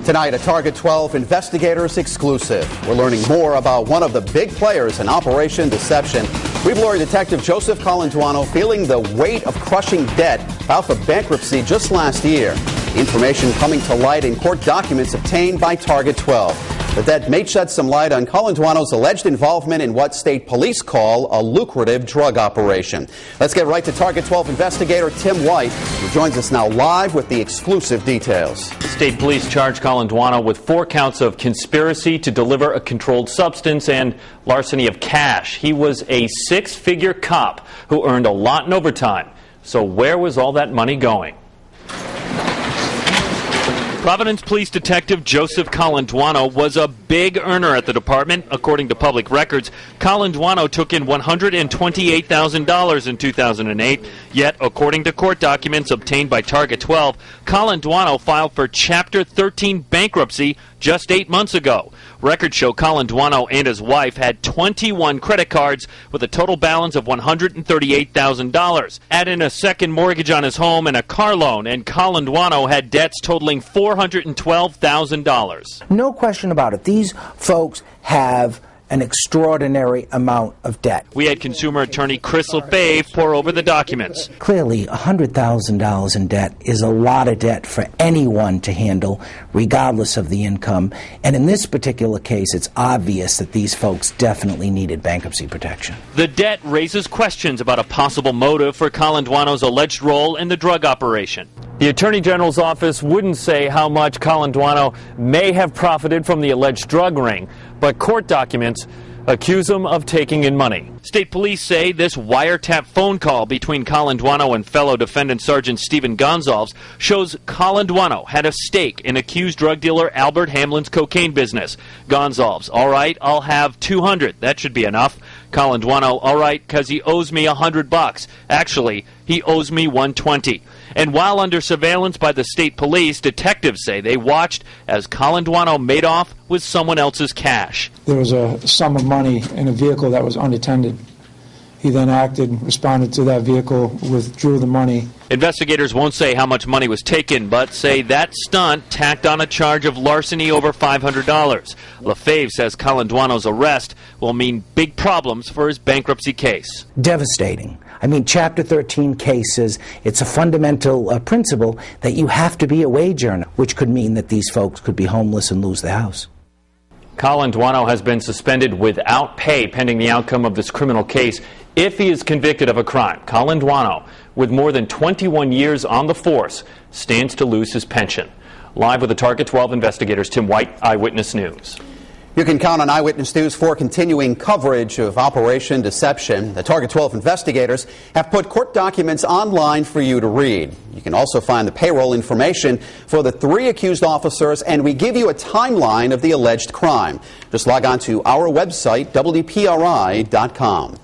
Tonight, a Target 12 Investigators exclusive. We're learning more about one of the big players in Operation Deception. We've lured Detective Joseph Colanduono feeling the weight of crushing debt filed for bankruptcy just last year. Information coming to light in court documents obtained by Target 12. But that may shed some light on Colanduono's alleged involvement in what state police call a lucrative drug operation. Let's get right to Target 12 investigator Tim White, who joins us now live with the exclusive details. State police charged Colanduono with 4 counts of conspiracy to deliver a controlled substance and larceny of cash. He was a 6-figure cop who earned a lot in overtime. So where was all that money going? Providence Police Detective Joseph Colanduono was a big earner at the department. According to public records, Colanduono took in $128,000 in 2008. Yet, according to court documents obtained by Target 12, Colanduono filed for Chapter 13 bankruptcy just 8 months ago. Records show Colanduono and his wife had 21 credit cards with a total balance of $138,000. Add in a second mortgage on his home and a car loan, and Colanduono had debts totaling $412,000. No question about it. These folks have an extraordinary amount of debt. We had consumer attorney Chris Lefebvre pour over the documents. Clearly, $100,000 in debt is a lot of debt for anyone to handle, regardless of the income. And in this particular case, it's obvious that these folks definitely needed bankruptcy protection. The debt raises questions about a possible motive for Colanduono's alleged role in the drug operation. The Attorney General's office wouldn't say how much Colanduono may have profited from the alleged drug ring, but court documents accuse him of taking in money. State police say this wiretap phone call between Colanduono and fellow defendant Sergeant Stephen Gonzalez shows Colanduono had a stake in accused drug dealer Albert Hamlin's cocaine business. Gonzalez, all right, I'll have 200. That should be enough. Colanduono, all right, because he owes me $100. Actually, he owes me $120. And while under surveillance by the state police, detectives say they watched as Colanduono made off with someone else's cash. There was a sum of money in a vehicle that was unattended. He then acted, responded to that vehicle, withdrew the money. Investigators won't say how much money was taken, but say that stunt tacked on a charge of larceny over $500. Lefebvre says Colanduono's arrest will mean big problems for his bankruptcy case. Devastating. I mean, Chapter 13 cases, it's a fundamental principle that you have to be a wage earner, which could mean that these folks could be homeless and lose their house. Colanduono has been suspended without pay pending the outcome of this criminal case if he is convicted of a crime. Colanduono, with more than 21 years on the force, stands to lose his pension. Live with the Target 12 investigators, Tim White, Eyewitness News. You can count on Eyewitness News for continuing coverage of Operation Deception. The Target 12 investigators have put court documents online for you to read. You can also find the payroll information for the 3 accused officers, and we give you a timeline of the alleged crime. Just log on to our website, WPRI.com.